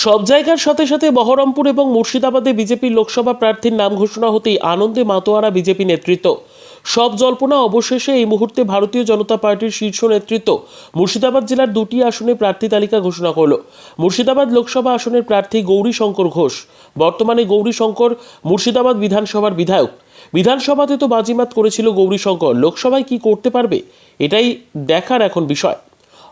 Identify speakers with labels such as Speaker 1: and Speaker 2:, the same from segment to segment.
Speaker 1: সব জায়গার সাথে সাথে বহরমপুর এবং মুর্শিদাবাদে বিজেপির লোকসভা প্রার্থীর নাম ঘোষণা হতেই আনন্দে মাতোয়ারা বিজেপি নেতৃত্ব। সব জল্পনা অবশেষে এই মুহূর্তে ভারতীয় জনতা পার্টির শীর্ষ নেতৃত্ব মুর্শিদাবাদ জেলার দুটি আসনে প্রার্থী তালিকা ঘোষণা করল। মুর্শিদাবাদ লোকসভা আসনের প্রার্থী গৌরীশঙ্কর ঘোষ। বর্তমানে গৌরীশঙ্কর মুর্শিদাবাদ বিধানসভার বিধায়ক। বিধানসভাতে তো বাজিমাত করেছিল গৌরীশঙ্কর, লোকসভায় কি করতে পারবে এটাই দেখার এখন বিষয়।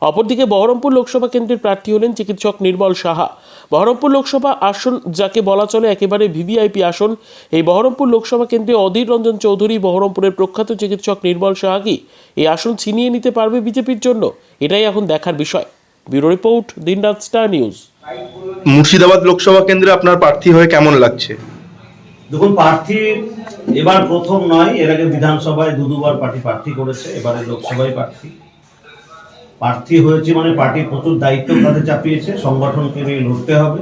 Speaker 1: অপরদিকে বহরমপুর লোকসভা কেন্দ্রের প্রার্থী হলেন চিকিৎসক নির্মল সাহা। বহরমপুর লোকসভা আসন যাকে বলা চলে একেবারে ভিভিআইপি আসন, এই বহরমপুর লোকসভা কেন্দ্রে অধীর রঞ্জন চৌধুরী বহরমপুরের প্রখ্যাত চিকিৎসক নির্মল সাহা কি এই আসন ছিনিয়ে নিতে পারবে বিজেপির জন্য, এটাই এখন দেখার বিষয়। ব্যুরো রিপোর্ট, দিনরাত স্টার নিউজ।
Speaker 2: মুর্শিদাবাদ লোকসভা কেন্দ্রে আপনার প্রার্থী হয়ে কেমন লাগছে?
Speaker 3: দেখুন, প্রার্থী এবার প্রথম নয়, এর আগে বিধানসভায় দুবার পার্টি প্রার্থী করেছে, এবারে লোকসভায় প্রার্থী হয়েছে মানে পার্টি প্রচুর দায়িত্ব কাঁধে চাপিয়েছে, সংগঠনকে নিয়ে লড়তে হবে।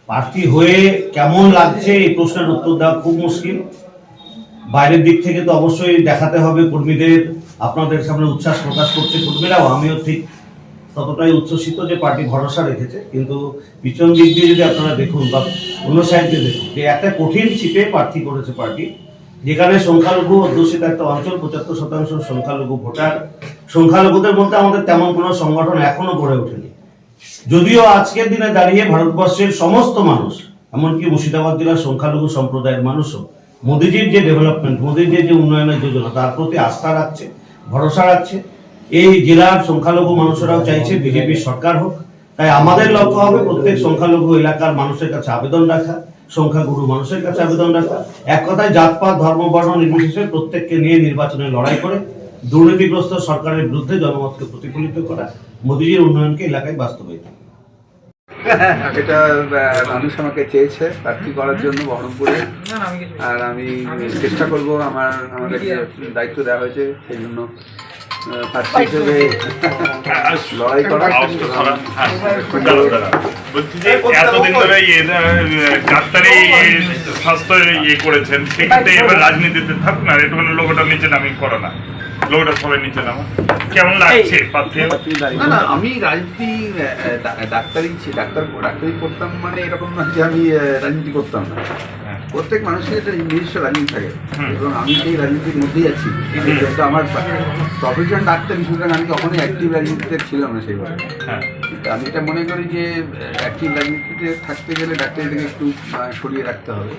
Speaker 3: প্রার্থী হয়ে কেমন লাগছে এই প্রশ্নের উত্তর দেওয়া খুব মুশকিল। বাইরের দিক থেকে তো অবশ্যই দেখাতে হবে কর্মীদের, আপনাদের সামনে উচ্ছ্বাস প্রকাশ করছে কর্মীরাও, আমিও ঠিক ততটাই উচ্ছ্বসিত যে পার্টি ভরসা রেখেছে। কিন্তু পিছন দিক দিয়ে যদি আপনারা দেখুন বা অন্য সাইডে দেখুন, যে একটা কঠিন সিটে প্রার্থী করেছে পার্টি, যেখানে সংখ্যালঘু অধ্যুষিত একটা অঞ্চল, ৭৫% সংখ্যালঘু ভোটার। সংখ্যালঘুদের মধ্যে আমাদের তেমন কোনো সংগঠন এখনো গড়ে ওঠেনি, যদিও আজকের দিনে দাঁড়িয়ে ভারতবর্ষের সমস্ত মানুষ, এমনকি মুর্শিদাবাদ জেলার সংখ্যালঘু সম্প্রদায়ের মানুষও মোদীজির যে ডেভেলপমেন্ট, মোদীজির যে উন্নয়নের যোজনা, তার প্রতি আস্থা রাখছে, ভরসা রাখছে। এই জেলার সংখ্যালঘু মানুষেরাও চাইছে বিজেপির সরকার হোক। তাই আমাদের লক্ষ্য হবে প্রত্যেক সংখ্যালঘু এলাকার মানুষের কাছে আবেদন রাখা, সংখ্যাগুরু মানুষের কাছে আবেদন রাখা, এক কথায় জাতপাত ধর্ম বর্ণ নির্বিশেষে প্রত্যেককে নিয়ে নির্বাচনে লড়াই করে দুর্নীতিগ্রস্ত সরকারের বিরুদ্ধে জনমতকে প্রতিফলিত করা, মোদীজির উন্নয়নকে এলাকায় বাস্তবায়িত।
Speaker 4: এটা মানুষ আমাকে চেয়েছে প্রার্থী করার জন্য বহরমপুরে, আর আমি চেষ্টা করব, আমাদের দায়িত্ব দেওয়া হয়েছে সেই জন্য প্রার্থী হিসেবে লড়াই করা।
Speaker 5: বলছি যে এতদিন ধরে ডাক্তারি স্বাস্থ্য করেছেন, সেক্ষেত্রে এবার রাজনীতিতে থাকুন আর একটুখানি লোকটা নিচে নামি করো না, লোকটা সবাই নিচে নামো। কেমন লাগছে প্রার্থী?
Speaker 4: না, আমি রাজনীতি ডাক্তারি করতাম মানে এরকম না যে আমি রাজনীতি করতাম না। প্রত্যেক মানুষের একটা নিজস্ব রাজনীতি থাকে এবং আমি সেই রাজনীতির মধ্যেই আছি। কিন্তু আমার প্রফেশন ডাক্তারি, সুতরাং আমি কখনোই অ্যাক্টিভ রাজনীতিতে ছিলাম না সেইভাবে। আমি এটা মনে করি যে অ্যাক্টিভ রাজনীতিতে থাকতে গেলে ডাক্তারি থেকে একটু সরিয়ে রাখতে হবে।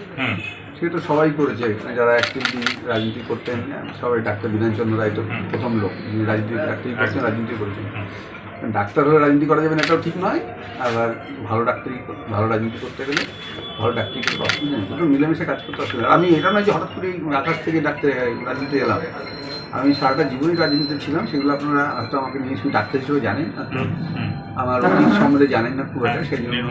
Speaker 4: সেটা সবাই করেছে, যারা অ্যাক্টিভলি রাজনীতি করতেন, সবাই। ডাক্তার বিধানচন্দ্র রায় তো প্রথম লোক রাজনীতি, ডাক্তারি করতেন, রাজনীতি করেছেন। ডাক্তার হয়ে রাজনীতি করা যাবে না এটাও ঠিক নয়, আবার ভালো রাজনীতি করতে গেলে ভালো ডাক্তারি করতে অসুবিধা নেই, দুটো মিলেমিশে কাজ করতে অসুবিধা। আমি এটা নয় যে হঠাৎ করে আকাশ থেকে রাজনীতি এলাম। আমি সারাটা জীবনই রাজনীতিতে ছিলাম, সেগুলো আপনারা হয়তো আমাকে নিয়ে শুধু ডাক্তার হিসেবে জানেন, আমার অতীত সম্বন্ধে জানেন না খুব একটা, সেই জন্য।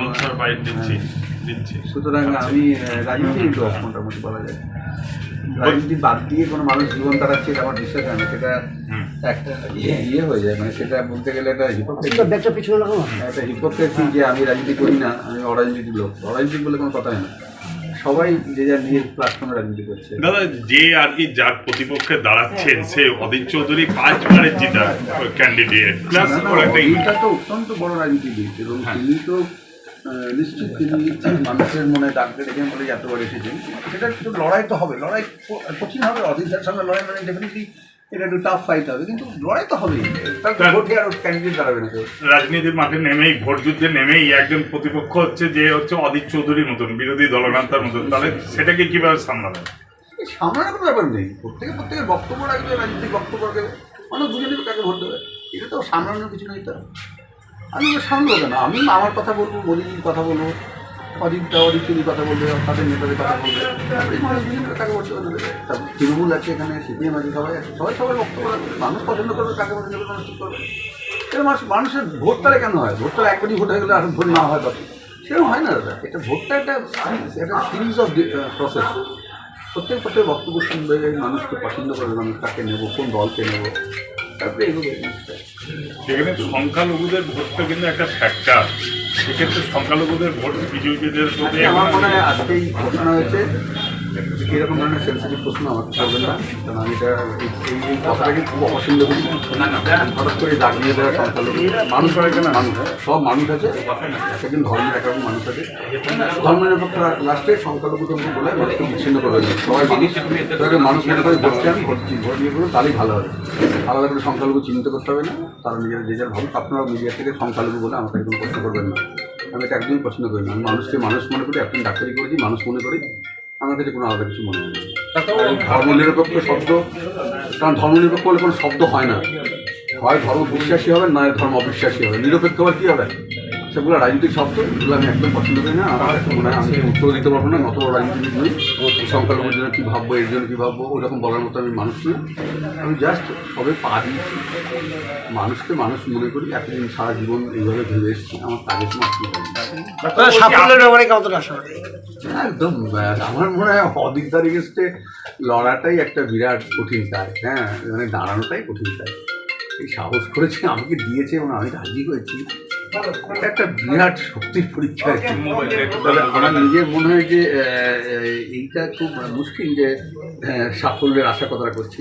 Speaker 4: সুতরাং আমি রাজনীতির লোক মোটামুটি বলা যায়। রাজনীতি বাদ দিয়ে কোনো মানুষ জীবন কাটাচ্ছে এটা আমার বিশ্বাস হয় না, সেটা একটা হয়ে যায়, মানে সেটা বলতে গেলে একটা হিপোক্রেসি যে আমি রাজনীতি করি না, আমি অরাজনীতির লোক। অরাজনীতি বলে কোনো কথাই না, সবাই যে যার নিজের প্ল্যাটফর্মে রাজনীতি করছে।
Speaker 5: দাদা, যে আর কি যার প্রতিপক্ষে দাঁড়াচ্ছেন সে অধীর চৌধুরী 5 বারের জিতা ক্যান্ডিডেট,
Speaker 4: এইটা তো অত্যন্ত বড় রাজনীতিবিদ এবং তিনি তো নিশ্চিত তিনি মানুষের মনে ডাকতে দেখেন বলে এতবার এসেছেন। সেটা একটু লড়াই তো হবে, লড়াই কঠিন হবে, অধীরদার সঙ্গে লড়াই মানে ডেফিনেটলি এটা একটু টাফ ফাইট হবে, কিন্তু লড়াই তো হবেই। ভোটে আর ক্যান্ডিডেট দাঁড়াবে না কেউ।
Speaker 5: রাজনীতির মাঠে নেমেই, ভোট যুদ্ধে নেমেই একজন প্রতিপক্ষ হচ্ছে যে হচ্ছে অধীর চৌধুরীর মতন, বিরোধী দলনেতার মতন, তাহলে সেটাকে কিভাবে সামলাবে?
Speaker 4: সামলানোর কোনো ব্যাপার নেই, প্রত্যেকের বক্তব্য রাখবে, রাজনৈতিক বক্তব্য রাখবে, অনেক দুজনের কাকে ভোট দেবে, এটা তো সামলানোর কিছু নেই। তো আমি তো সামলাবো কেন? আমি আমার কথা বলবো, মোদীজির কথা বলবো, অধীর চৌধুরীর কথা বলবে, তাদের নেতাদের কথা বলবে, মানুষ দুজনের কাকে ভোট দেবে। তৃণমূল আছে এখানে, সিপিএম আছে, সবাই আছে, সবাই বক্তব্য রাখবে, মানুষ পছন্দ করবে, কাকে ভোট দেবে মানুষ ঠিক করবে। এটা মানুষের ভোট তাহলে কেন হয়? ভোট তাহলে একবারই ভোট হয়ে গেলে আর ভোট না হয় তখন সেরকম হয় না দাদা। এটা ভোটটা একটা সিরিজ অফ প্রসেস। প্রত্যেক বক্তব্য শুনবে, মানুষকে পছন্দ করবে, মানুষ কাকে নেবো, কোন দলকে নেবো, তারপরে এগুলো।
Speaker 5: সেখানে সংখ্যালঘুদের ভোটটা কিন্তু একটা ফ্যাক্টর, সেক্ষেত্রে সংখ্যালঘুদের ভোট বিজেপিদের প্রতি
Speaker 4: আমার মনে হয় আজকেই ঘোষণা হয়েছে এরকম ধরনের সেন্সিটিভ প্রশ্ন আমার করবেন না, কারণ আমি এটা এই কথাটাকে খুব অপছন্দ করি। হঠাৎ করে দাগিয়ে দেওয়া সংখ্যালঘু মানুষ হয় কেন, মানুষ সব মানুষ আছে, সেদিন ধর্মের একরকম মানুষ আছে, ধর্মনিরপেক্ষ লাস্টে সংখ্যালঘু তুমি বলে মানুষকে বিচ্ছিন্ন করবে না, সবাই মানুষ মনে করে ভোটকে আমি ভোটছি, ভোট দিয়ে করবো তাহলেই ভালো হবে। আলাদা করে সংখ্যালঘু চিহ্নিত করতে হবে না, তারা নিজেরা যে যার ভালো। আপনারা মিডিয়া থেকে সংখ্যালঘু বলে আমাকে একদম প্রশ্ন করবেন না, আমি এটা একদমই পছন্দ করি না। আমি মানুষকে মানুষ মনে করি, এখন ডাক্তারি করেছি মানুষ মনে করি, আমার কাছে কোনো আলাদা কিছু মনে হয় না। ধর্মনিরপেক্ষ শব্দ, কারণ ধর্মনিরপেক্ষ বলে কোনো শব্দ হয় না, হয় ধর্ম বিশ্বাসী হবে, নয় ধর্ম অবিশ্বাসী হবে। নিরপেক্ষ আবার কী হবে, সেগুলো রাজনৈতিক শব্দ, এগুলো আমি একদম পছন্দ করি না। আমার কাছে মনে হয় আমি উত্তর দিতে পারবো না, নত রাজনীতিবিদ নই। সংখ্যালঘুর জন্য কী ভাববো, এর জন্য কী ভাববো, ওরকম বলার মতো আমি মানুষ নই। আমি জাস্ট সবে পা দিয়েছি, মানুষকে মানুষ মনে করি, এতদিন সারা জীবন এইভাবে ভেবে এসেছি, আমার কাজের সময় কী হয়
Speaker 6: সাফল্যের ব্যাপারে কতটা আশাবাদী?
Speaker 4: একদম আমার মনে হয় অধিকদার এগেস্টে লড়াটাই একটা বিরাট কঠিন কাজ, হ্যাঁ, মানে দাঁড়ানোটাই কঠিন কাজ। এই সাহস করেছে, আমাকে দিয়েছে এবং আমি রাজি হয়েছি, এটা একটা বিরাট শক্তির পরীক্ষা আর কি। তবে আমার নিজের মনে হয় যে এইটা খুব মুশকিল যে সাফল্যের আশা কথাটা করছি।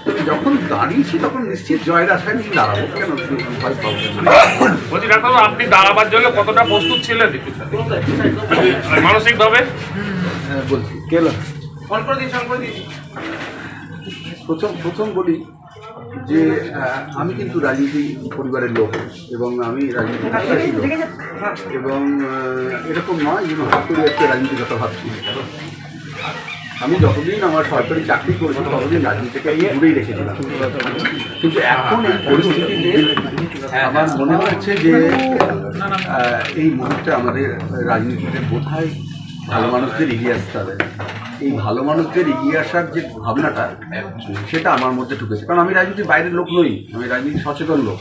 Speaker 4: তবে যখন দাঁড়িয়েছি তখন নিশ্চিত জয়ের আশায় নিয়ে দাঁড়াবো, কেন ভয় পাবো না।
Speaker 5: বলছি ডাক্তারবাবু, আপনি দাঁড়াবার জন্য কতটা প্রস্তুত ছিলেন মানসিকভাবে?
Speaker 4: বলছি কেন প্রথম বলি যে আমি কিন্তু রাজনীতি পরিবারের লোক এবং আমি রাজনীতি এবং এরকম নয় যে হঠাৎ করে একটা রাজনীতির কথা ভাবছি। আমি যতদিন আমার সরকারি চাকরি করেছি ততদিন রাজনীতিকে আমি দূরেই রেখেছিলাম, কিন্তু এখন এই পরিস্থিতিতে আমার মনে হচ্ছে যে এই মুহূর্তে আমাদের রাজনীতিতে বোধহয় ভালো মানুষদের এগিয়ে আসতে হবে। এই ভালো মানুষদের এগিয়ে আসার যে ভাবনাটা, সেটা আমার মধ্যে ঢুকেছে, কারণ আমি রাজনীতির বাইরের লোক নই, আমি রাজনীতি সচেতন লোক।